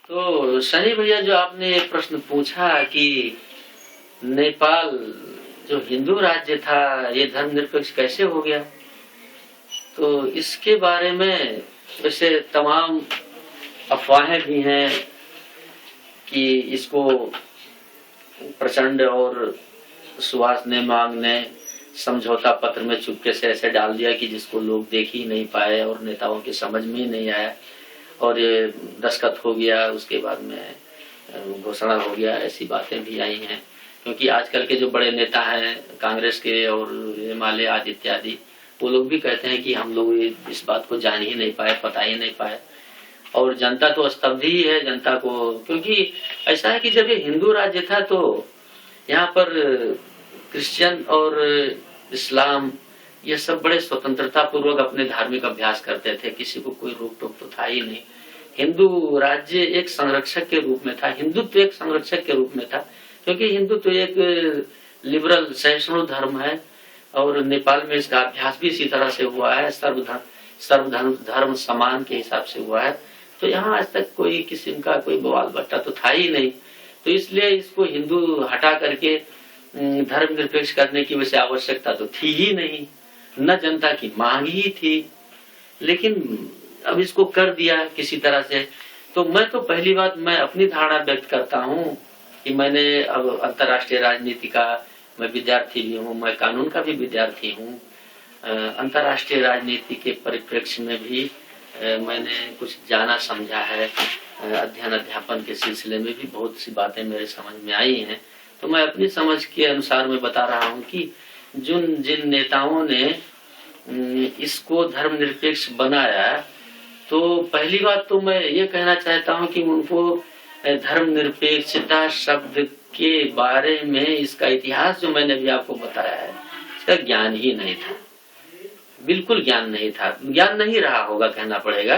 तो सनी भैया, जो आपने ये प्रश्न पूछा कि नेपाल जो हिंदू राज्य था ये धर्मनिरपेक्ष कैसे हो गया, तो इसके बारे में वैसे तमाम अफवाहें भी हैं कि इसको प्रचंड और सुभाष ने मांग ने समझौता पत्र में चुपके से ऐसे डाल दिया कि जिसको लोग देख ही नहीं पाए और नेताओं की समझ में ही नहीं आया, और ये दस्तखत हो गया, उसके बाद में घोषणा हो गया। ऐसी बातें भी आई हैं, क्योंकि आजकल के जो बड़े नेता हैं कांग्रेस के और हिमालय आदि इत्यादि, वो लोग भी कहते हैं कि हम लोग इस बात को जान ही नहीं पाए, पता ही नहीं पाए, और जनता तो स्तब्ध ही है जनता को। क्योंकि ऐसा है कि जब ये हिंदू राज्य था तो यहाँ पर क्रिश्चियन और इस्लाम ये सब बड़े स्वतंत्रता पूर्वक अपने धार्मिक अभ्यास करते थे, किसी को कोई रोक टोक तो था ही नहीं। हिंदू राज्य एक संरक्षक के रूप में था, हिंदुत्व एक संरक्षक के रूप में था, क्योंकि हिंदुत्व एक लिबरल सहिष्णु धर्म है, और नेपाल में इसका अभ्यास भी इसी तरह से हुआ है, सर्वधर्म धर्म समान के हिसाब से हुआ है। तो यहाँ आज तक कोई किस्म का कोई बवाल बट्टा तो था ही नहीं, तो इसलिए इसको हिंदू हटा करके धर्मनिरपेक्ष करने की वैसे आवश्यकता तो थी ही नहीं, न जनता की मांग ही थी, लेकिन अब इसको कर दिया किसी तरह से। तो मैं तो पहली बात मैं अपनी धारणा व्यक्त करता हूँ कि मैंने अब अंतर्राष्ट्रीय राजनीति का मैं विद्यार्थी भी हूँ, मैं कानून का भी विद्यार्थी हूँ, अंतर्राष्ट्रीय राजनीति के परिप्रेक्ष्य में भी मैंने कुछ जाना समझा है, अध्ययन अध्यापन के सिलसिले में भी बहुत सी बातें मेरे समझ में आई हैं। तो मैं अपनी समझ के अनुसार मैं बता रहा हूँ कि जिन नेताओं ने इसको धर्मनिरपेक्ष बनाया, तो पहली बात तो मैं ये कहना चाहता हूँ कि उनको धर्मनिरपेक्षता शब्द के बारे में इसका इतिहास जो मैंने भी आपको बताया है, इसका ज्ञान ही नहीं था, बिल्कुल ज्ञान नहीं था, ज्ञान नहीं रहा होगा कहना पड़ेगा,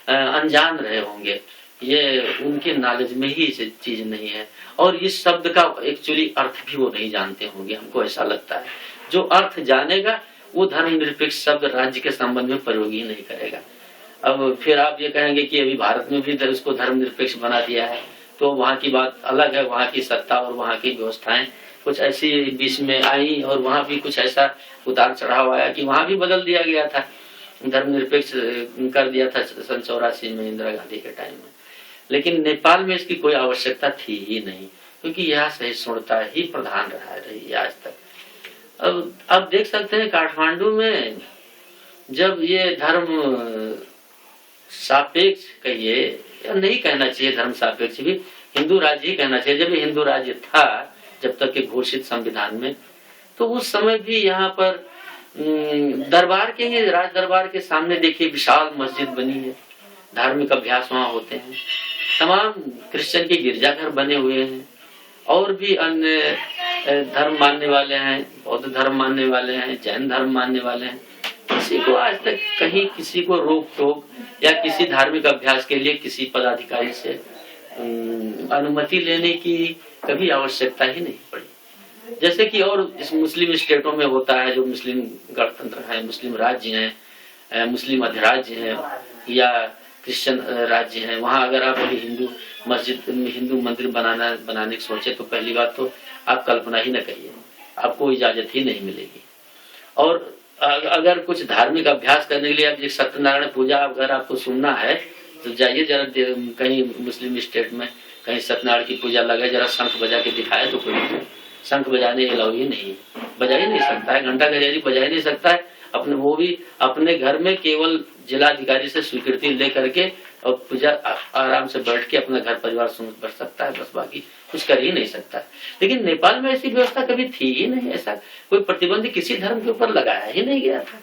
अनजान रहे होंगे, ये उनके नॉलेज में ही चीज नहीं है। और इस शब्द का एक्चुअली अर्थ भी वो नहीं जानते होंगे, हमको ऐसा लगता है। जो अर्थ जानेगा वो धर्मनिरपेक्ष शब्द राज्य के संबंध में प्रयोग ही नहीं करेगा। अब फिर आप ये कहेंगे कि अभी भारत में भी उसको धर्मनिरपेक्ष बना दिया है, तो वहाँ की बात अलग है, वहाँ की सत्ता और वहाँ की व्यवस्थाएं कुछ ऐसी बीच में आई, और वहाँ भी कुछ ऐसा उतार चढ़ाव आया कि वहाँ भी बदल दिया गया था, धर्मनिरपेक्ष कर दिया था सन 84 में इंदिरा गांधी के टाइम में। लेकिन नेपाल में इसकी कोई आवश्यकता थी ही नहीं, क्योंकि यह सहिष्णुता ही प्रधान रही है आज तक। अब देख सकते हैं काठमांडू में जब ये धर्म सापेक्ष कहिए या नहीं कहना चाहिए, धर्म सापेक्ष भी हिंदू राज्य ही कहना चाहिए, जब ये हिंदू राज्य था जब तक के घोषित संविधान में, तो उस समय भी यहाँ पर दरबार के ही राज दरबार के सामने देखिए विशाल मस्जिद बनी है, धार्मिक अभ्यास वहाँ होते हैं, तमाम क्रिश्चियन के गिरजाघर बने हुए हैं, और भी अन्य धर्म मानने वाले हैं, बौद्ध धर्म मानने वाले हैं, जैन धर्म मानने वाले हैं। किसी को आज तक कहीं किसी को रोक टोक या किसी धार्मिक अभ्यास के लिए किसी पदाधिकारी से अनुमति लेने की कभी आवश्यकता ही नहीं पड़ी, जैसे कि और इस मुस्लिम स्टेटों में होता है, जो मुस्लिम गणतंत्र है, मुस्लिम राज्य हैं, मुस्लिम अधिराज्य हैं या क्रिश्चियन राज्य हैं, वहाँ अगर आप अभी हिंदू मंदिर बनाने की सोचे तो पहली बात तो आप कल्पना ही न करिए, आपको इजाजत ही नहीं मिलेगी। और अगर कुछ धार्मिक अभ्यास करने के लिए आप सत्यनारायण पूजा अगर आपको सुनना है तो जाइए जरा कहीं मुस्लिम स्टेट में कहीं सत्यनारायण की पूजा लगे, जरा शंख बजा के दिखाए तो कोई शंख बजाने अलाउ ही नहीं, बजा ही नहीं सकता है, घंटा गजारी बजा ही नहीं सकता है, अपने वो भी अपने घर में केवल जिलाधिकारी से स्वीकृति ले करके और पूजा आराम से बैठ के अपना घर परिवार सुन कर सकता है, बस बाकी कुछ कर ही नहीं सकता। लेकिन नेपाल में ऐसी व्यवस्था कभी थी ही नहीं, ऐसा कोई प्रतिबंध किसी धर्म के ऊपर लगाया ही नहीं गया था।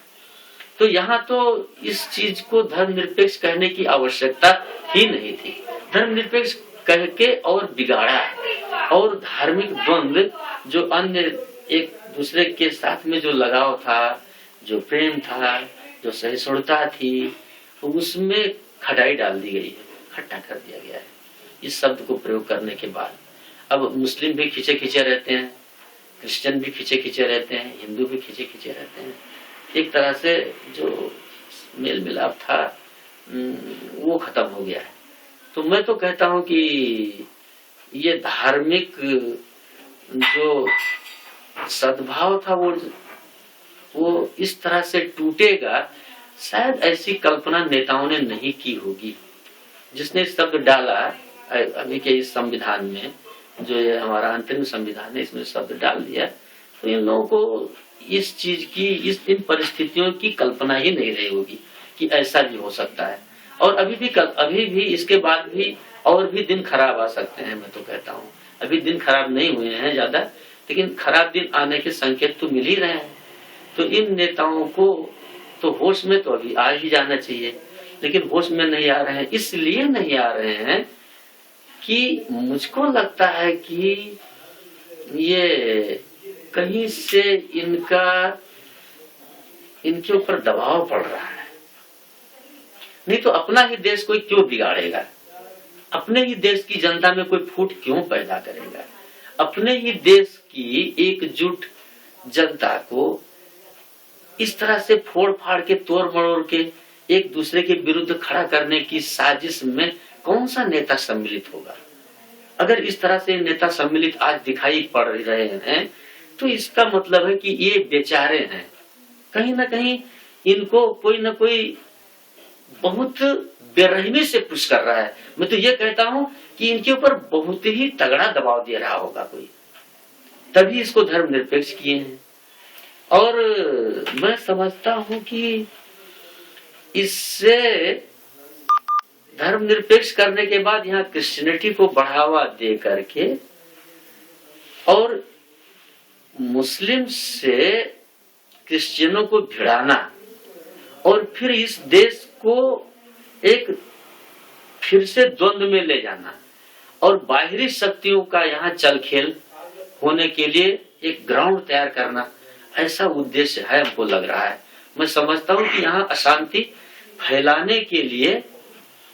तो यहाँ तो इस चीज को धर्मनिरपेक्ष कहने की आवश्यकता ही नहीं थी, धर्मनिरपेक्ष कह के और बिगाड़ा, और धार्मिक द्वंद्व जो अन्य एक दूसरे के साथ में जो लगाव था, जो प्रेम था, जो सहिष्णुता थी, उसमें खटाई डाल दी गई है, खट्टा कर दिया गया है इस शब्द को प्रयोग करने के बाद। अब मुस्लिम भी खिंचे खिंचे रहते हैं, क्रिश्चियन भी खिंचे खिंचे रहते हैं, हिंदू भी खिंचे खिंचे रहते हैं, एक तरह से जो मेल मिलाप था वो खत्म हो गया है। तो मैं तो कहता हूं कि ये धार्मिक जो सद्भाव था वो इस तरह से टूटेगा, शायद ऐसी कल्पना नेताओं ने नहीं की होगी। जिसने शब्द डाला अभी के इस संविधान में, जो ये हमारा अंतरिम संविधान है, इसमें शब्द डाल दिया, तो इन लोगों को इस चीज की, इन परिस्थितियों की कल्पना ही नहीं रही होगी कि ऐसा भी हो सकता है। और अभी भी इसके बाद भी और भी दिन खराब आ सकते हैं। मैं तो कहता हूँ अभी दिन खराब नहीं हुए हैं ज्यादा, लेकिन खराब दिन आने के संकेत तो मिल ही रहे हैं। तो इन नेताओं को तो होश में तो अभी आ ही जाना चाहिए, लेकिन होश में नहीं आ रहे हैं। इसलिए नहीं आ रहे हैं कि मुझको लगता है कि ये कहीं से इनके ऊपर दबाव पड़ रहा है। नहीं तो अपना ही देश कोई क्यों बिगाड़ेगा? अपने ही देश की जनता में कोई फूट क्यों पैदा करेगा? अपने ही देश की एकजुट जनता को इस तरह से फोड़ फाड़ के, तोड़ मरोड़ के एक दूसरे के विरुद्ध खड़ा करने की साजिश में कौन सा नेता सम्मिलित होगा? अगर इस तरह से नेता सम्मिलित आज दिखाई पड़ रहे हैं तो इसका मतलब है कि ये बेचारे हैं, कहीं ना कहीं इनको कोई ना कोई बहुत बेरहमी से पुश कर रहा है। मैं तो ये कहता हूं कि इनके ऊपर बहुत ही तगड़ा दबाव दे रहा होगा कोई, तभी इसको धर्मनिरपेक्ष किए हैं। और मैं समझता हूं कि इससे धर्मनिरपेक्ष करने के बाद यहाँ क्रिश्चियनिटी को बढ़ावा दे करके और मुस्लिम से क्रिश्चियनों को भिड़ाना और फिर इस देश को एक फिर से द्वंद्व में ले जाना और बाहरी शक्तियों का यहाँ चल खेल होने के लिए एक ग्राउंड तैयार करना, ऐसा उद्देश्य है हमको लग रहा है। मैं समझता हूँ कि यहाँ अशांति फैलाने के लिए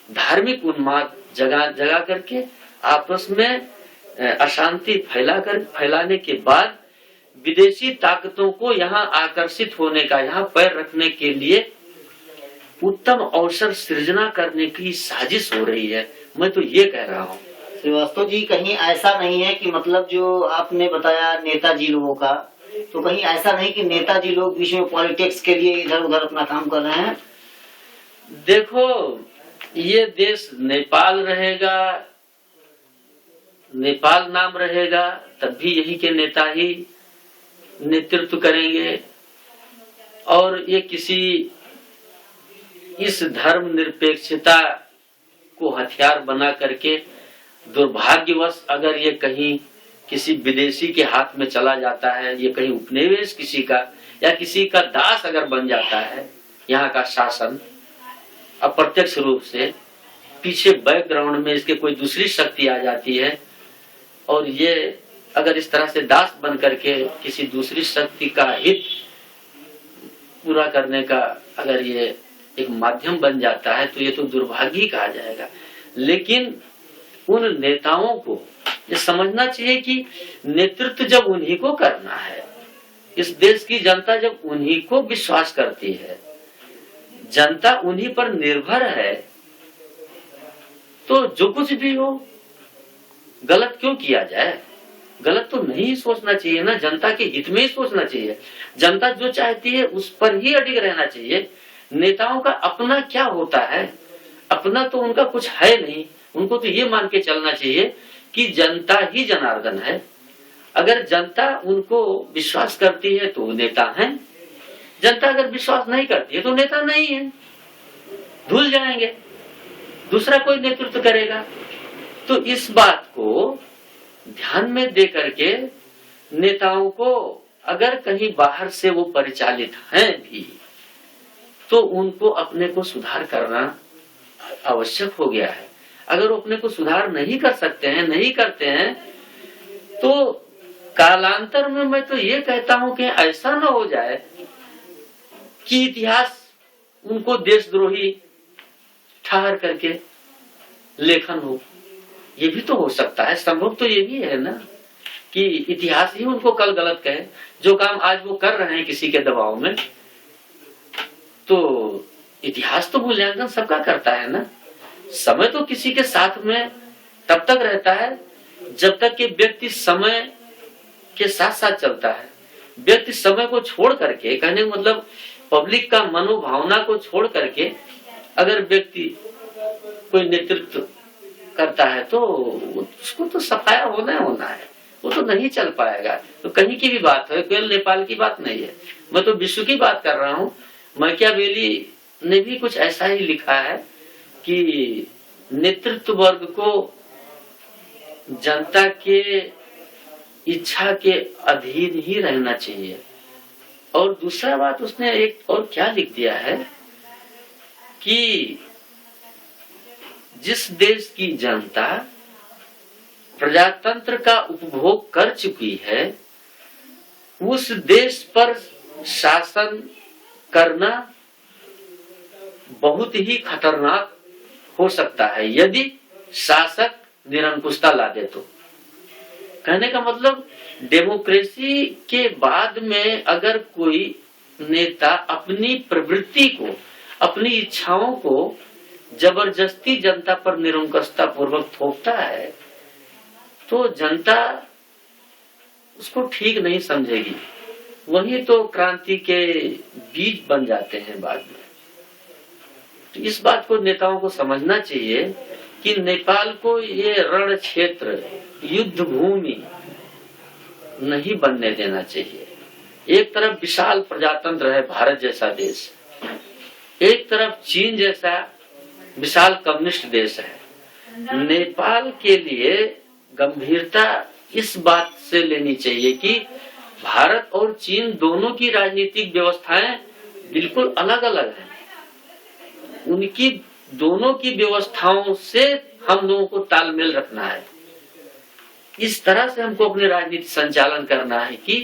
धार्मिक उन्माद जगा करके आपस में अशांति फैलाने के बाद विदेशी ताकतों को यहाँ आकर्षित होने का, यहाँ पैर रखने के लिए उत्तम अवसर सृजना करने की साजिश हो रही है। मैं तो ये कह रहा हूँ श्रीवास्तव जी, कहीं ऐसा नहीं है कि मतलब जो आपने बताया नेताजी लोगों का, तो कहीं ऐसा नहीं कि नेताजी लोग बीच में पॉलिटिक्स के लिए इधर उधर अपना काम कर रहे हैं? देखो, ये देश नेपाल रहेगा, नेपाल नाम रहेगा, तब भी यही के नेता ही नेतृत्व करेंगे। और ये किसी इस धर्म निरपेक्षता को हथियार बना करके दुर्भाग्यवश अगर ये कहीं किसी विदेशी के हाथ में चला जाता है, ये कहीं उपनिवेश किसी का या किसी का दास अगर बन जाता है, यहाँ का शासन अप्रत्यक्ष रूप से पीछे बैकग्राउंड में इसके कोई दूसरी शक्ति आ जाती है और ये अगर इस तरह से दास बन करके किसी दूसरी शक्ति का हित पूरा करने का अगर ये एक माध्यम बन जाता है, तो ये तो दुर्भाग्य ही कहा जाएगा। लेकिन उन नेताओं को ये समझना चाहिए कि नेतृत्व जब उन्हीं को करना है, इस देश की जनता जब उन्हीं को विश्वास करती है, जनता उन्हीं पर निर्भर है, तो जो कुछ भी हो गलत क्यों किया जाए? गलत तो नहीं सोचना चाहिए ना, जनता के हित में ही सोचना चाहिए। जनता जो चाहती है उस पर ही अडिग रहना चाहिए। नेताओं का अपना क्या होता है? अपना तो उनका कुछ है नहीं। उनको तो ये मान के चलना चाहिए कि जनता ही जनार्दन है। अगर जनता उनको विश्वास करती है तो नेता है, जनता अगर विश्वास नहीं करती है तो नेता नहीं है, भूल जाएंगे, दूसरा कोई नेतृत्व करेगा। तो इस बात को ध्यान में दे करके नेताओं को अगर कहीं बाहर से वो परिचालित हैं भी, तो उनको अपने को सुधार करना आवश्यक हो गया है। अगर वो अपने को सुधार नहीं कर सकते हैं, नहीं करते हैं, तो कालांतर में मैं तो ये कहता हूं कि ऐसा न हो जाए कि इतिहास उनको देशद्रोही ठहर करके लेखन हो। ये भी तो हो सकता है, संभव तो ये भी है ना कि इतिहास ही उनको कल गलत कहे। जो काम आज वो कर रहे हैं किसी के दबाव में, तो इतिहास तो मूल्यांकन सबका करता है ना। समय तो किसी के साथ में तब तक रहता है जब तक कि व्यक्ति समय के साथ साथ चलता है। व्यक्ति समय को छोड़ करके, कहने का मतलब पब्लिक का मनोभावना को छोड़ करके अगर व्यक्ति कोई नेतृत्व करता है तो उसको तो सफाया होना है, वो तो नहीं चल पाएगा। तो कहीं की भी बात है, केवल नेपाल की बात नहीं है, मैं तो विश्व की बात कर रहा हूँ। मैकियावेली ने भी कुछ ऐसा ही लिखा है कि नेतृत्व वर्ग को जनता के इच्छा के अधीन ही रहना चाहिए। और दूसरा बात उसने एक और क्या लिख दिया है कि जिस देश की जनता प्रजातंत्र का उपभोग कर चुकी है उस देश पर शासन करना बहुत ही खतरनाक हो सकता है यदि शासक निरंकुशता ला दे तो। कहने का मतलब डेमोक्रेसी के बाद में अगर कोई नेता अपनी प्रवृत्ति को, अपनी इच्छाओं को जबरदस्ती जनता पर निरंकुशता पूर्वक थोपता है तो जनता उसको ठीक नहीं समझेगी। वही तो क्रांति के बीज बन जाते हैं बाद में। तो इस बात को नेताओं को समझना चाहिए कि नेपाल को ये रण क्षेत्र, युद्ध भूमि नहीं बनने देना चाहिए। एक तरफ विशाल प्रजातंत्र है भारत जैसा देश, एक तरफ चीन जैसा विशाल कम्युनिस्ट देश है। नेपाल के लिए गंभीरता इस बात से लेनी चाहिए कि भारत और चीन दोनों की राजनीतिक व्यवस्थाएं बिल्कुल अलग अलग हैं। उनकी दोनों की व्यवस्थाओं से हम लोगों को तालमेल रखना है। इस तरह से हमको अपनी राजनीति संचालन करना है कि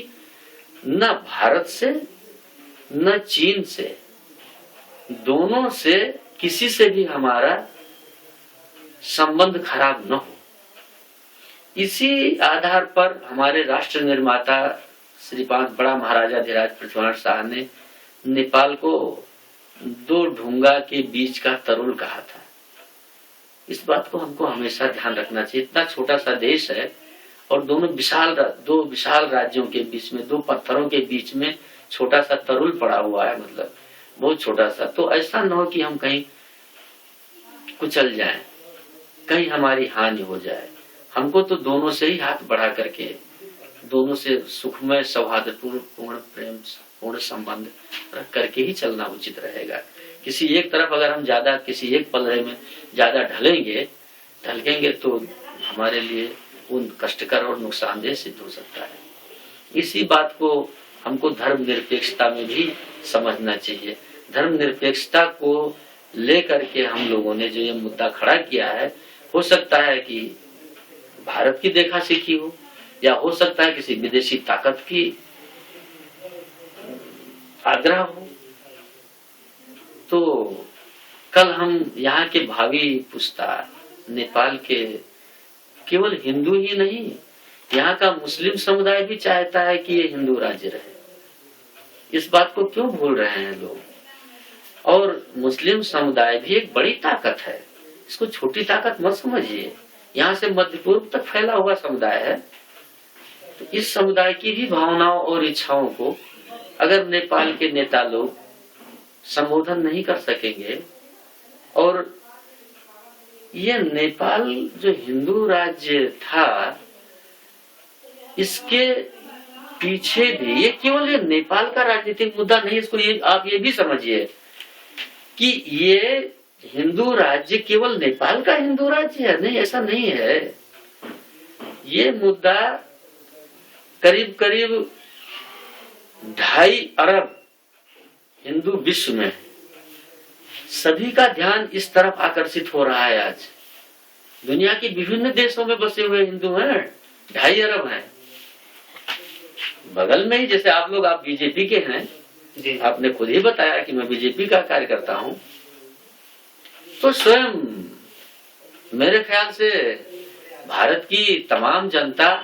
न भारत से न चीन से, दोनों से किसी से भी हमारा संबंध खराब न हो। इसी आधार पर हमारे राष्ट्र निर्माता श्रीपाद बड़ा महाराजाधिराज पृथ्वीनारायण शाह ने नेपाल को दो ढूंगा के बीच का तरुल कहा था। इस बात को हमको हमेशा ध्यान रखना चाहिए। इतना छोटा सा देश है और दो विशाल राज्यों के बीच में, दो पत्थरों के बीच में छोटा सा तरुल पड़ा हुआ है, मतलब बहुत छोटा सा। तो ऐसा न हो कि हम कहीं कुचल जाएं, कहीं हमारी हानि हो जाए। हमको तो दोनों से ही हाथ बढ़ा करके, दोनों से सुखमय सौहार्दपूर्ण पूर्ण प्रेम पूर्ण संबंध रख करके ही चलना उचित रहेगा। किसी एक तरफ अगर हम ज्यादा, किसी एक पलड़े में ज्यादा ढलेंगे तो हमारे लिए उन कष्टकर और नुकसानदेह सिद्ध हो सकता है। इसी बात को हमको धर्म निरपेक्षता में भी समझना चाहिए। धर्म निरपेक्षता को लेकर के हम लोगों ने जो ये मुद्दा खड़ा किया है, हो सकता है कि भारत की देखा सीखी हो या हो सकता है किसी विदेशी ताकत की आग्रह हो। तो कल हम यहाँ के भावी पुस्ता नेपाल के केवल हिंदू ही नहीं, यहाँ का मुस्लिम समुदाय भी चाहता है कि ये हिंदू राज्य रहे। इस बात को क्यों भूल रहे हैं लोग? और मुस्लिम समुदाय भी एक बड़ी ताकत है, इसको छोटी ताकत मत समझिए। यहाँ से मध्य पूर्व तक फैला हुआ समुदाय है। तो इस समुदाय की भी भावनाओं और इच्छाओं को अगर नेपाल के नेता लोग संबोधन नहीं कर सकेंगे, और ये नेपाल जो हिंदू राज्य था इसके पीछे भी, ये केवल ये नेपाल का राजनीतिक मुद्दा नहीं, इसको आप ये भी समझिए कि ये हिंदू राज्य केवल नेपाल का हिंदू राज्य है, नहीं, ऐसा नहीं है। ये मुद्दा करीब करीब 2.5 अरब हिंदू विश्व में, सभी का ध्यान इस तरफ आकर्षित हो रहा है। आज दुनिया के विभिन्न देशों में बसे हुए हिंदू हैं, 2.5 अरब हैं। बगल में ही, जैसे आप लोग, आप बीजेपी के हैं जी, आपने खुद ही बताया कि मैं बीजेपी का कार्यकर्ता हूं। तो स्वयं मेरे ख्याल से भारत की तमाम जनता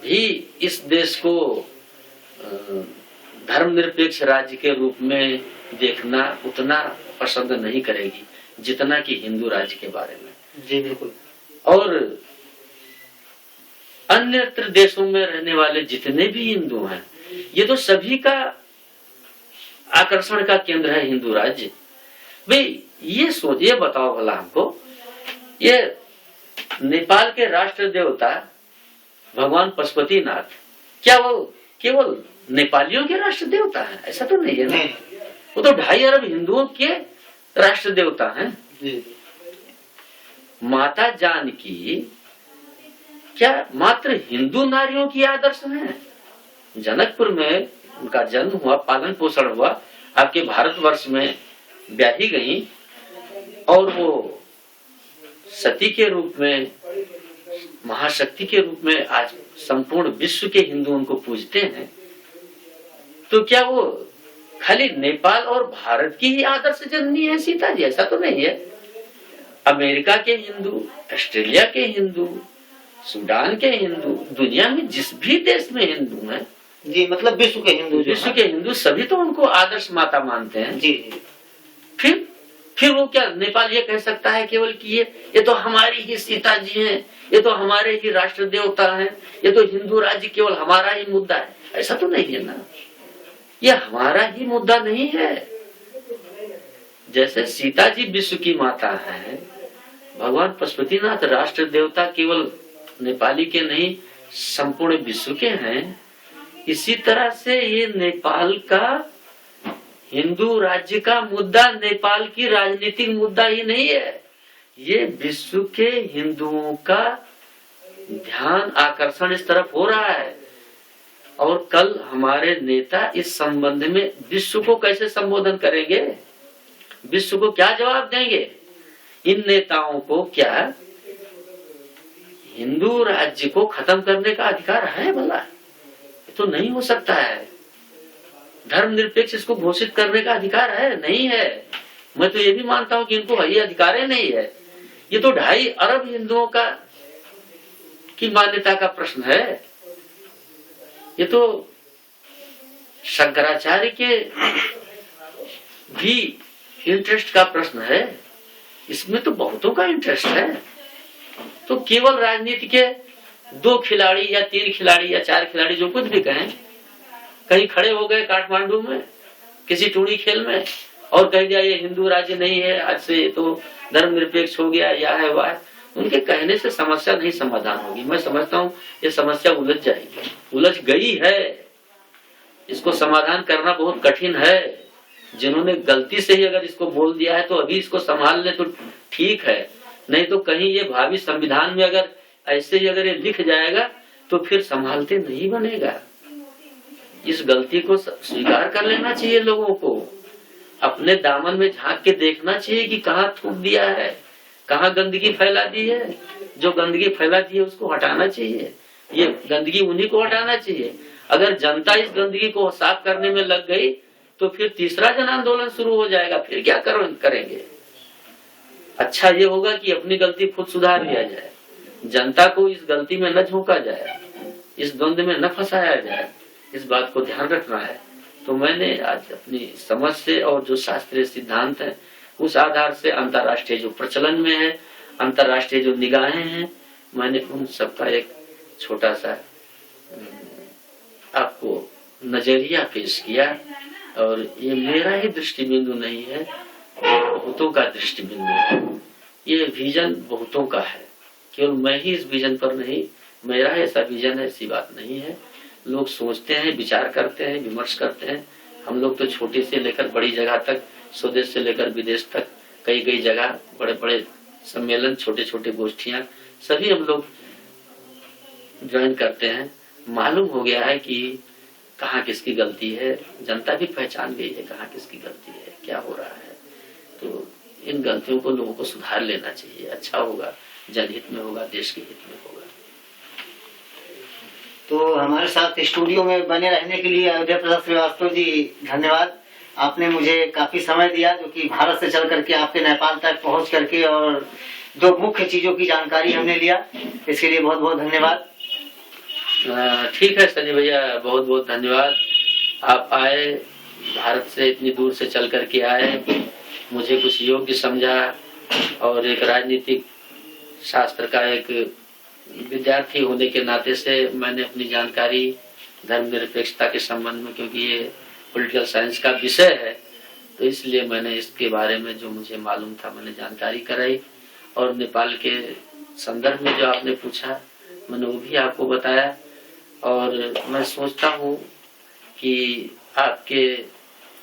भी इस देश को धर्मनिरपेक्ष राज्य के रूप में देखना उतना पसंद नहीं करेगी। जितना कि हिंदू राज्य के बारे में। जी बिल्कुल। और अन्यत्र देशों में रहने वाले जितने भी हिंदू हैं, ये तो सभी का आकर्षण का केंद्र है हिंदू राज्य। भाई ये बताओ भला हमको, ये नेपाल के राष्ट्र देवता भगवान पशुपतिनाथ, क्या वो केवल नेपालियों के राष्ट्र देवता हैं? ऐसा तो नहीं है ना। वो तो 2.5 अरब हिंदुओं के राष्ट्र देवता हैं। माता जानकी क्या मात्र हिंदू नारियों की आदर्श है? जनकपुर में उनका जन्म हुआ, पालन पोषण हुआ, आपके भारतवर्ष में ब्याही गई, और वो सती के रूप में, महाशक्ति के रूप में आज संपूर्ण विश्व के हिंदू उनको पूजते हैं। तो क्या वो खाली नेपाल और भारत की ही आदर्श जननी है सीता जी? ऐसा तो नहीं है। अमेरिका के हिंदू, ऑस्ट्रेलिया के हिंदू, सूडान के हिंदू, दुनिया में जिस भी देश में हिंदू हैं जी, मतलब विश्व के हिंदू सभी तो उनको आदर्श माता मानते हैं जी। फिर वो क्या नेपाल ये कह सकता है केवल कि ये तो हमारी ही सीता जी हैं, ये तो हमारे ही राष्ट्र देवता हैं, ये तो हिंदू राज्य केवल हमारा ही मुद्दा है? ऐसा तो नहीं है ना। ये हमारा ही मुद्दा नहीं है। जैसे सीता जी विश्व की माता है, भगवान पशुपतिनाथ राष्ट्र देवता केवल नेपाली के नहीं संपूर्ण विश्व के हैं, इसी तरह से ये नेपाल का हिंदू राज्य का मुद्दा नेपाल की राजनीतिक मुद्दा ही नहीं है। ये विश्व के हिंदुओं का ध्यान आकर्षण इस तरफ हो रहा है। और कल हमारे नेता इस संबंध में विश्व को कैसे संबोधन करेंगे, विश्व को क्या जवाब देंगे? इन नेताओं को क्या हिंदू राज्य को खत्म करने का अधिकार है भला? ये तो नहीं हो सकता है। धर्मनिरपेक्ष इसको घोषित करने का अधिकार है? नहीं है। मैं तो ये भी मानता हूं कि इनको ये अधिकार ही नहीं है। ये तो 2.5 अरब हिंदुओं का की मान्यता का प्रश्न है। ये तो शंकराचार्य के भी इंटरेस्ट का प्रश्न है। इसमें तो बहुतों का इंटरेस्ट है। तो केवल राजनीति के 2 खिलाड़ी या 3 खिलाड़ी या 4 खिलाड़ी जो कुछ भी कहें, कहीं खड़े हो गए काठमांडू में किसी टूणी खेल में और कह दिया ये हिंदू राज्य नहीं है, आज से तो धर्मनिरपेक्ष हो गया, या है वह, उनके कहने से समस्या नहीं समाधान होगी। मैं समझता हूँ ये समस्या उलझ जाएगी, उलझ गई है। इसको समाधान करना बहुत कठिन है। जिन्होंने गलती से ही अगर इसको बोल दिया है तो अभी इसको संभाल ले तो ठीक है, नहीं तो कहीं ये भावी संविधान में अगर ऐसे ही अगर ये लिख जाएगा तो फिर संभालते नहीं बनेगा। इस गलती को स्वीकार कर लेना चाहिए। लोगों को अपने दामन में झांक के देखना चाहिए कि कहाँ थूक दिया है, कहाँ गंदगी फैला दी है। जो गंदगी फैला दी है उसको हटाना चाहिए। ये गंदगी उन्हीं को हटाना चाहिए। अगर जनता इस गंदगी को साफ करने में लग गई तो फिर तीसरा जन आंदोलन शुरू हो जाएगा। फिर क्या करेंगे? अच्छा ये होगा कि अपनी गलती खुद सुधार लिया जाए, जनता को इस गलती में न झोंका जाए, इस द्वंद में न फंसाया जाए। इस बात को ध्यान रखना है। तो मैंने आज अपनी समझ से और जो शास्त्रीय सिद्धांत है उस आधार से अंतर्राष्ट्रीय जो प्रचलन में है, अंतर्राष्ट्रीय जो निगाहें हैं, मैंने उन सबका एक छोटा सा आपको नजरिया पेश किया। और ये मेरा ही दृष्टि बिंदु नहीं है, बहुतों का दृष्टि बिंदु है। ये विजन बहुतों का है, केवल मैं ही इस विजन पर नहीं, मेरा ऐसा विजन है ऐसी बात नहीं है। लोग सोचते हैं, विचार करते हैं, विमर्श करते हैं। हम लोग तो छोटी से लेकर बड़ी जगह तक, स्वदेश से लेकर विदेश तक, कई कई जगह बड़े बड़े सम्मेलन, छोटे छोटे गोष्ठियां सभी हम लोग ज्वाइन करते हैं। मालूम हो गया है कि कहाँ किसकी गलती है, जनता भी पहचान गई है कहाँ किसकी गलती है, क्या हो रहा है। तो इन गलतियों को लोगों को सुधार लेना चाहिए। अच्छा होगा, जनहित में होगा, देश के हित में होगा। तो हमारे साथ स्टूडियो में बने रहने के लिए अयोध्या प्रसाद श्रीवास्तव जी धन्यवाद। आपने मुझे काफी समय दिया, जो कि भारत से चल करके आपके नेपाल तक पहुंच करके और 2 मुख्य चीजों की जानकारी हमने लिया, इसके लिए बहुत बहुत धन्यवाद। ठीक है सनी भैया, बहुत बहुत धन्यवाद। आप आए, भारत से इतनी दूर से चल करके आए, मुझे कुछ योग्य समझा, और एक राजनीतिक शास्त्र का एक विद्यार्थी होने के नाते से मैंने अपनी जानकारी धर्मनिरपेक्षता के संबंध में, क्योंकि ये पॉलिटिकल साइंस का विषय है, तो इसलिए मैंने इसके बारे में जो मुझे मालूम था मैंने जानकारी कराई। और नेपाल के संदर्भ में जो आपने पूछा मैंने वो भी आपको बताया। और मैं सोचता हूँ कि आपके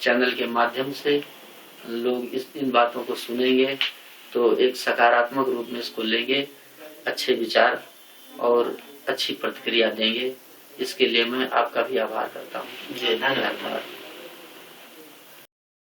चैनल के माध्यम से लोग इन बातों को सुनेंगे तो एक सकारात्मक रूप में इसको लेंगे, अच्छे विचार और अच्छी प्रतिक्रिया देंगे। इसके लिए मैं आपका भी आभार करता हूँ। जी धन्यवाद।